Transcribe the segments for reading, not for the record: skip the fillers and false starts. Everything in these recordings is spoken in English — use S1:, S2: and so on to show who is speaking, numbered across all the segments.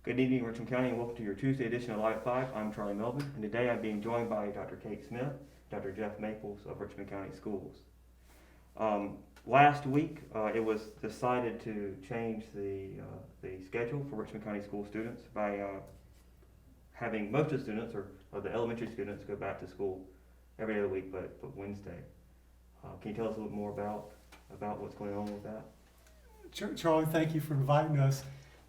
S1: Good evening, Richmond County, and welcome to your Tuesday edition of Live 5. I'm Charlie Melvin, and today I'm being joined by Dr. Kate Smith, Dr. Jeff Maples of Richmond County Schools. Last week, it was decided to change the schedule for Richmond County School students by having most of the students, or the elementary students, go back to school every other week but Wednesday. Can you tell us a little more about what's going on with that?
S2: Charlie, thank you for inviting us.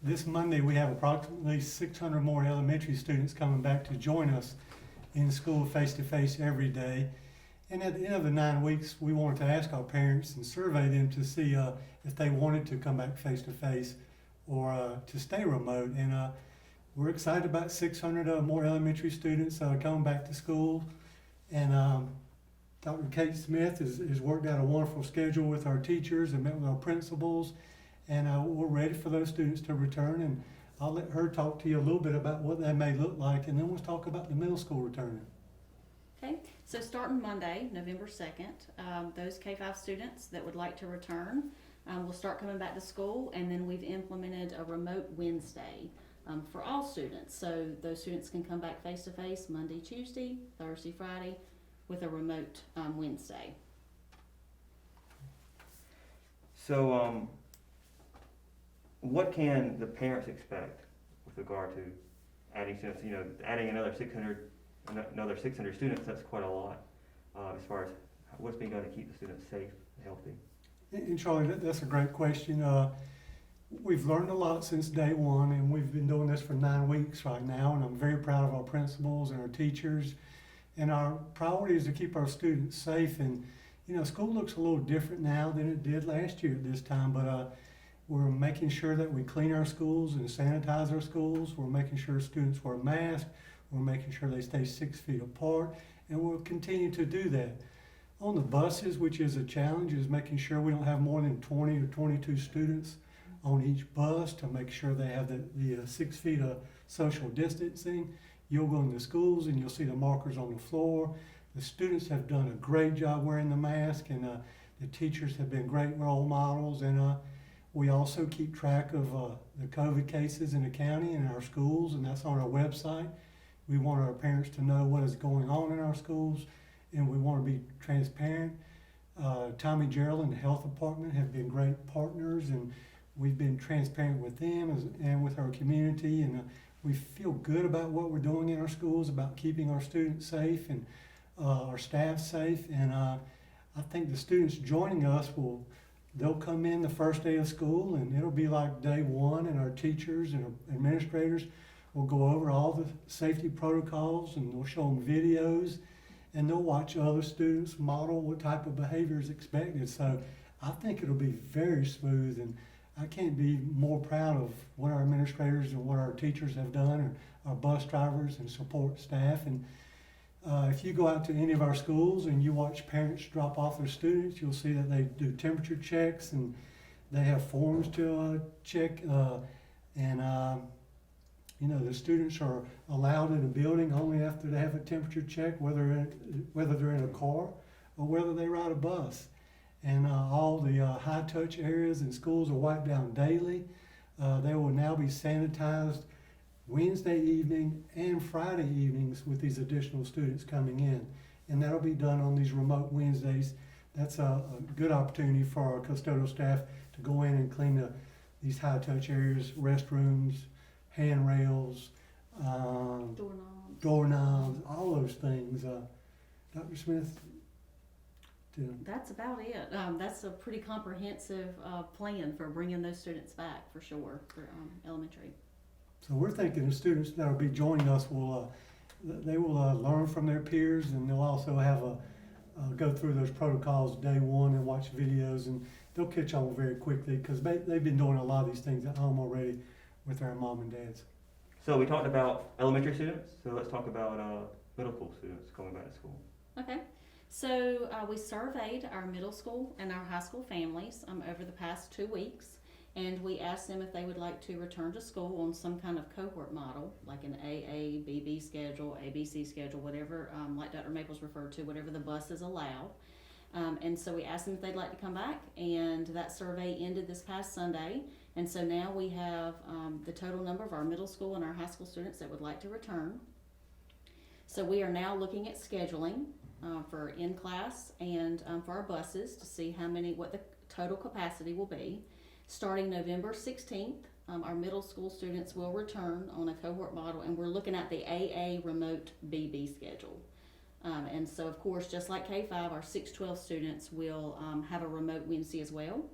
S2: This Monday, we have approximately 600 more elementary students coming back to join us in school face-to-face every day. And at the end of the 9 weeks, we wanted to ask our parents and survey them to see if they wanted to come back face-to-face or to stay remote. And we're excited about 600 more elementary students coming back to school. And Dr. Kate Smith has worked out a wonderful schedule with our teachers and met with our principals. And we're ready for those students to return, and I'll let her talk to you a little bit about what that may look like, and then we'll talk about the middle school returning.
S3: Okay, so starting Monday, November 2nd, those K-5 students that would like to return will start coming back to school, and then we've implemented a remote Wednesday for all students. So those students can come back face-to-face Monday, Tuesday, Thursday, Friday, with a remote Wednesday.
S1: So, what can the parents expect with regard to adding students? You know, adding another 600 students, that's quite a lot as far as what's being done to keep the students safe and healthy.
S2: And Charlie, that's a great question. We've learned a lot since day one, and we've been doing this for 9 weeks right now, and I'm very proud of our principals and our teachers. And our priority is to keep our students safe. And, you know, school looks a little different now than it did last year at this time, but we're making sure that we clean our schools and sanitize our schools. We're making sure students wear masks. We're making sure they stay 6 feet apart, and we'll continue to do that. On the buses, which is a challenge, is making sure we don't have more than 20 or 22 students on each bus to make sure they have the 6 feet of social distancing. You'll go into schools and you'll see the markers on the floor. The students have done a great job wearing the mask, and the teachers have been great role models. And we also keep track of the COVID cases in the county and in our schools, and that's on our website. We want our parents to know what is going on in our schools, and we want to be transparent. Tommy Gerald and the health department have been great partners, and we've been transparent with them and with our community, and we feel good about what we're doing in our schools, about keeping our students safe and our staff safe. And I think the students joining us they'll come in the first day of school, and it'll be like day one, and our teachers and our administrators will go over all the safety protocols, and we'll show them videos, and they'll watch other students model what type of behavior is expected. So I think it'll be very smooth, and I can't be more proud of what our administrators and what our teachers have done, and our bus drivers and support staff. And if you go out to any of our schools and you watch parents drop off their students, you'll see that they do temperature checks, and they have forms to check. You know, the students are allowed in a building only after they have a temperature check, whether they're in a car or whether they ride a bus. And all the high-touch areas in schools are wiped down daily. They will now be sanitized Wednesday evening and Friday evenings with these additional students coming in. And that'll be done on these remote Wednesdays. That's a good opportunity for our custodial staff to go in and clean these high-touch areas, restrooms, handrails, doorknobs, all those things. Dr. Smith?
S3: That's about it. That's a pretty comprehensive plan for bringing those students back, for sure, for elementary.
S2: So we're thinking the students that will be joining us will learn from their peers, and they'll also have go through those protocols day one and watch videos, and they'll catch on very quickly because they've been doing a lot of these things at home already with their mom and dads.
S1: So we talked about elementary students, so let's talk about middle school students coming back to school.
S3: Okay. So we surveyed our middle school and our high school families over the past 2 weeks, and we asked them if they would like to return to school on some kind of cohort model, like an AA, BB schedule, ABC schedule, whatever, like Dr. Maples referred to, whatever the buses allow. And so we asked them if they'd like to come back, and that survey ended this past Sunday, And so now we have the total number of our middle school and our high school students that would like to return. So we are now looking at scheduling for in-class and for our buses to see what the total capacity will be. Starting November 16th, our middle school students will return on a cohort model, and we're looking at the AA remote BB schedule. And so, of course, just like K-5, our 6-12 students will have a remote Wednesday as well.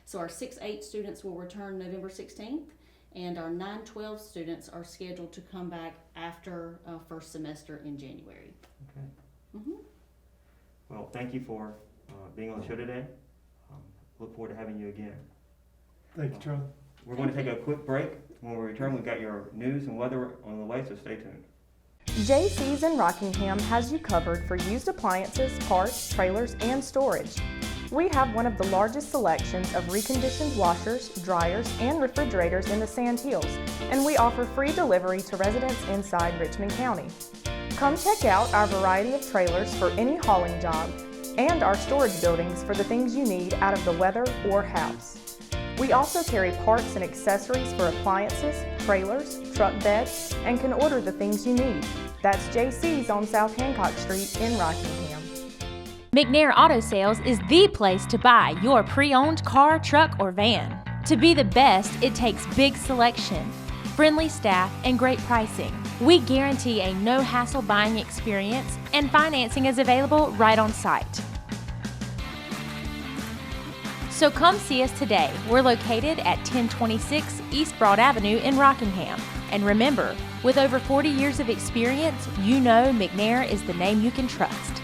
S3: So our 6-8 students will return November 16th, and our 9-12 students are scheduled to come back after first semester in January.
S1: Okay.
S3: Mm-hmm.
S1: Well, thank you for being on the show today. Look forward to having you again.
S2: Thank you, Charlie.
S1: We're going to take a quick break. When we return, we've got your news and weather on the way, so stay tuned.
S4: JC's in Rockingham has you covered for used appliances, parts, trailers, and storage. We have one of the largest selections of reconditioned washers, dryers, and refrigerators in the Sand Hills, and we offer free delivery to residents inside Richmond County. Come check out our variety of trailers for any hauling job and our storage buildings for the things you need out of the weather or house. We also carry parts and accessories for appliances, trailers, truck beds, and can order the things you need. That's JC's on South Hancock Street in Rockingham.
S5: McNair Auto Sales is the place to buy your pre-owned car, truck, or van. To be the best, it takes big selection, friendly staff, and great pricing. We guarantee a no-hassle buying experience, and financing is available right on site. So come see us today. We're located at 1026 East Broad Avenue in Rockingham. And remember, with over 40 years of experience, you know McNair is the name you can trust.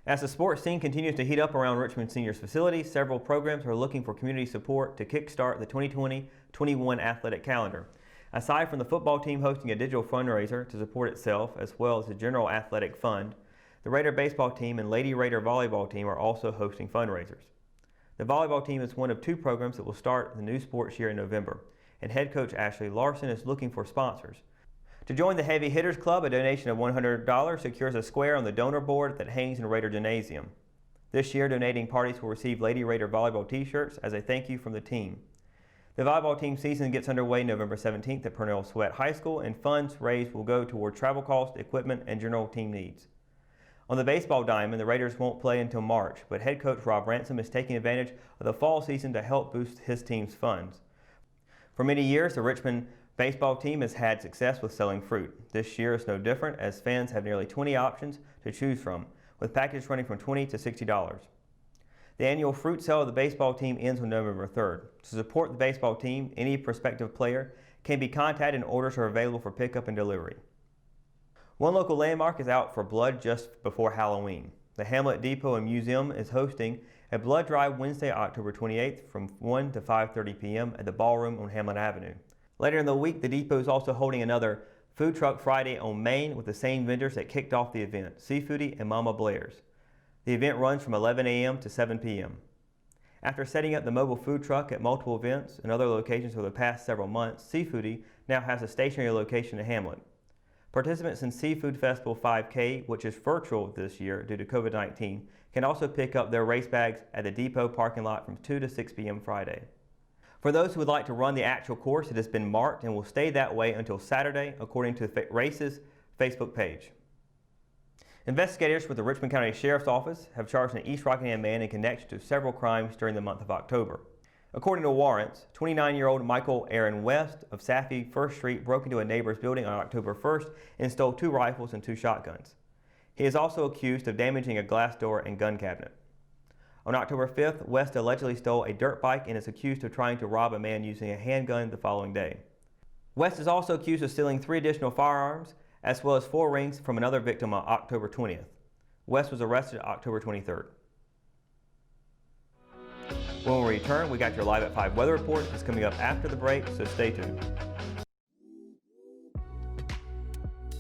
S1: As the sports scene continues to heat up around Richmond Senior's facility, several programs are looking for community support to kickstart the 2020-21 athletic calendar. Aside from the football team hosting a digital fundraiser to support itself, as well as the general athletic fund, the Raider baseball team and Lady Raider volleyball team are also hosting fundraisers. The volleyball team is one of 2 programs that will start the new sports year in November, and head coach Ashley Larson is looking for sponsors. To join the Heavy Hitters Club, a donation of $100 secures a square on the donor board that hangs in Raider Gymnasium. This year, donating parties will receive Lady Raider volleyball t-shirts as a thank you from the team. The volleyball team season gets underway November 17th at Purnell Sweat High School, and funds raised will go toward travel costs, equipment, and general team needs. On the baseball diamond, the Raiders won't play until March, but head coach Rob Ransom is taking advantage of the fall season to help boost his team's funds. For many years, the Richmond baseball team has had success with selling fruit. This year is no different, as fans have nearly 20 options to choose from, with packages running from $20 to $60. The annual fruit sale of the baseball team ends on November 3rd. To support the baseball team, any prospective player can be contacted and orders are available for pickup and delivery. One local landmark is out for blood just before Halloween. The Hamlet Depot and Museum is hosting a blood drive Wednesday, October 28th from 1 to 5:30 p.m. at the Ballroom on Hamlet Avenue. Later in the week, the Depot is also holding another Food Truck Friday on Main with the same vendors that kicked off the event, Seafoodie and Mama Blair's. The event runs from 11 a.m. to 7 p.m. After setting up the mobile food truck at multiple events and other locations over the past several months, Seafoodie now has a stationary location in Hamlet. Participants in Seafood Festival 5K, which is virtual this year due to COVID-19, can also pick up their race bags at the Depot parking lot from 2 to 6 p.m. Friday. For those who would like to run the actual course, it has been marked and will stay that way until Saturday, according to the race's Facebook page. Investigators with the Richmond County Sheriff's Office have charged an East Rockingham man in connection to several crimes during the month of October. According to warrants, 29-year-old Michael Aaron West of Saffy 1st Street broke into a neighbor's building on October 1st and stole 2 rifles and 2 shotguns. He is also accused of damaging a glass door and gun cabinet. On October 5th, West allegedly stole a dirt bike and is accused of trying to rob a man using a handgun the following day. West is also accused of stealing 3 additional firearms, as well as 4 rings from another victim on October 20th. West was arrested October 23rd. When we return, we got your Live at 5 weather report. It's coming up after the break, so stay tuned.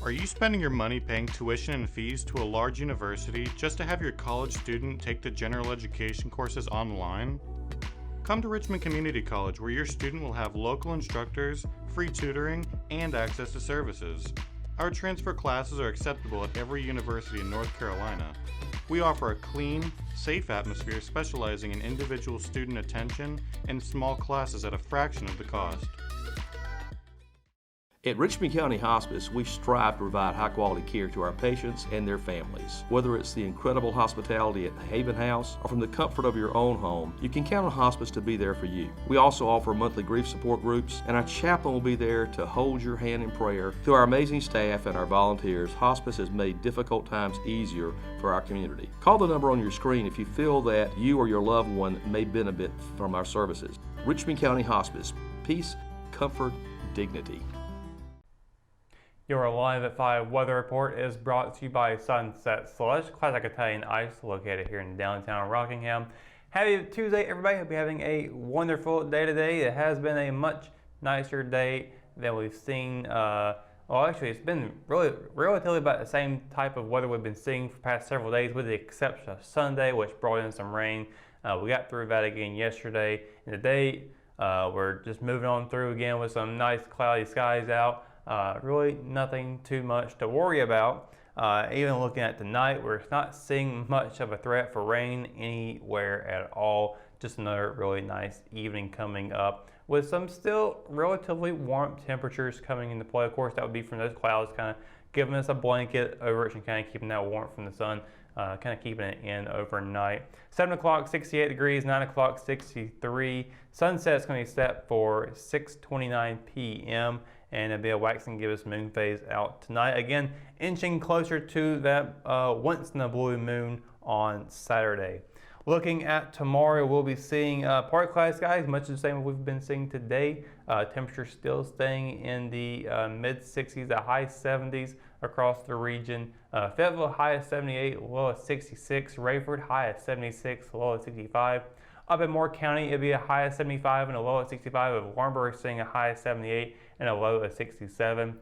S6: Are you spending your money paying tuition and fees to a large university just to have your college student take the general education courses online? Come to Richmond Community College, where your student will have local instructors, free tutoring, and access to services. Our transfer classes are acceptable at every university in North Carolina. We offer a clean, safe atmosphere specializing in individual student attention and small classes at a fraction of the cost.
S7: At Richmond County Hospice, we strive to provide high-quality care to our patients and their families. Whether it's the incredible hospitality at the Haven House or from the comfort of your own home, you can count on Hospice to be there for you. We also offer monthly grief support groups, and our chaplain will be there to hold your hand in prayer. Through our amazing staff and our volunteers, Hospice has made difficult times easier for our community. Call the number on your screen if you feel that you or your loved one may benefit from our services. Richmond County Hospice. Peace, comfort, dignity.
S8: Your Live at 5 weather report is brought to you by Sunset Slush, classic Italian ice located here in downtown Rockingham. Happy Tuesday, everybody. Hope you're having a wonderful day today. It has been a much nicer day than we've seen. Well, actually, it's been relatively about the same type of weather we've been seeing for the past several days, with the exception of Sunday, which brought in some rain. We got through that again yesterday. And today, we're just moving on through again with some nice cloudy skies out. Really nothing too much to worry about. Even looking at tonight, we're not seeing much of a threat for rain anywhere at all. Just another really nice evening coming up with some still relatively warm temperatures coming into play. Of course, that would be from those clouds kind of giving us a blanket over Richmond County, keeping that warmth from the sun, kind of keeping it in overnight. 7 o'clock, 68 degrees, 9 o'clock, 63. Sunset's going to be set for 6:29 p.m. and it'll be a waxing gibbous moon phase out tonight. Again, inching closer to that once in a blue moon on Saturday. Looking at tomorrow, we'll be seeing partly cloudy skies, much the same as we've been seeing today. Temperature still staying in the mid-60s to high 70s across the region. Fayetteville, high of 78, low of 66. Rayford, high of 76, low of 65. Up in Moore County, it'll be a high of 75 and a low of 65, with Warrenburg seeing a high of 78 and a low of 67.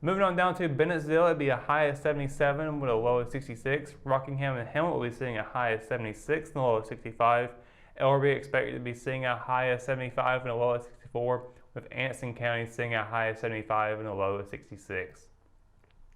S8: Moving on down to Bennettsville, it'll be a high of 77 with a low of 66. Rockingham and Hamlet will be seeing a high of 76 and a low of 65. Ellerby expected to be seeing a high of 75 and a low of 64, with Anson County seeing a high of 75 and a low of 66.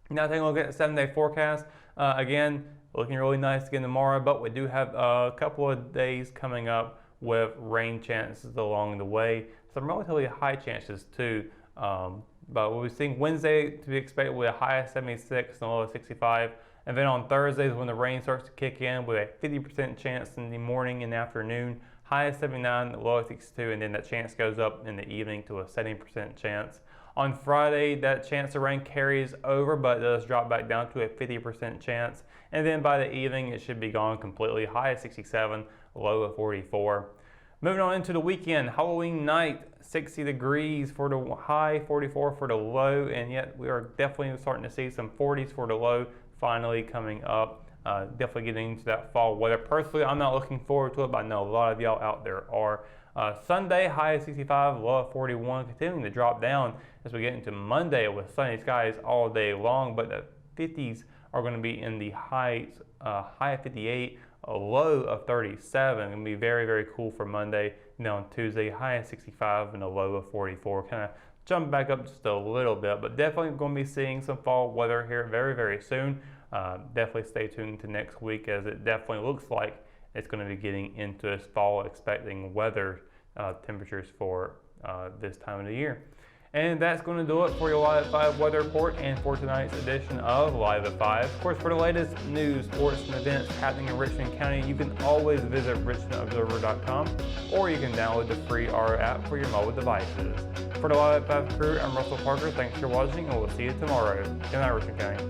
S8: Now taking a look at the 7-day forecast. Again, looking really nice again tomorrow, but we do have a couple of days coming up with rain chances along the way. Some relatively high chances too. But we'll be seeing Wednesday to be expected with a high of 76 and a low of 65. And then on Thursdays, when the rain starts to kick in, with a 50% chance in the morning and afternoon, high of 79, low of 62, and then that chance goes up in the evening to a 70% chance. On Friday, that chance of rain carries over, but it does drop back down to a 50% chance. And then by the evening, it should be gone completely. High of 67, low of 44. Moving on into the weekend, Halloween night, 60 degrees for the high, 44 for the low, and yet we are definitely starting to see some 40s for the low finally coming up. Definitely getting into that fall weather. Personally, I'm not looking forward to it, but I know a lot of y'all out there are. Sunday, high of 65, low of 41, continuing to drop down as we get into Monday with sunny skies all day long, but the 50s are going to be in the high of 58, a low of 37. It's going to be very, very cool for Monday. And then on Tuesday, high of 65 and a low of 44. Kind of jump back up just a little bit, but definitely going to be seeing some fall weather here very, very soon. Definitely stay tuned to next week, as it definitely looks like it's going to be getting into this fall expecting weather temperatures for this time of the year. And that's going to do it for your Live at 5 weather report and for tonight's edition of Live at 5. Of course, for the latest news, sports, and events happening in Richmond County, you can always visit richmondobserver.com, or you can download the free R app for your mobile devices. For the Live at 5 crew, I'm Russell Parker. Thanks for watching, and we'll see you tomorrow. Good night, Richmond County.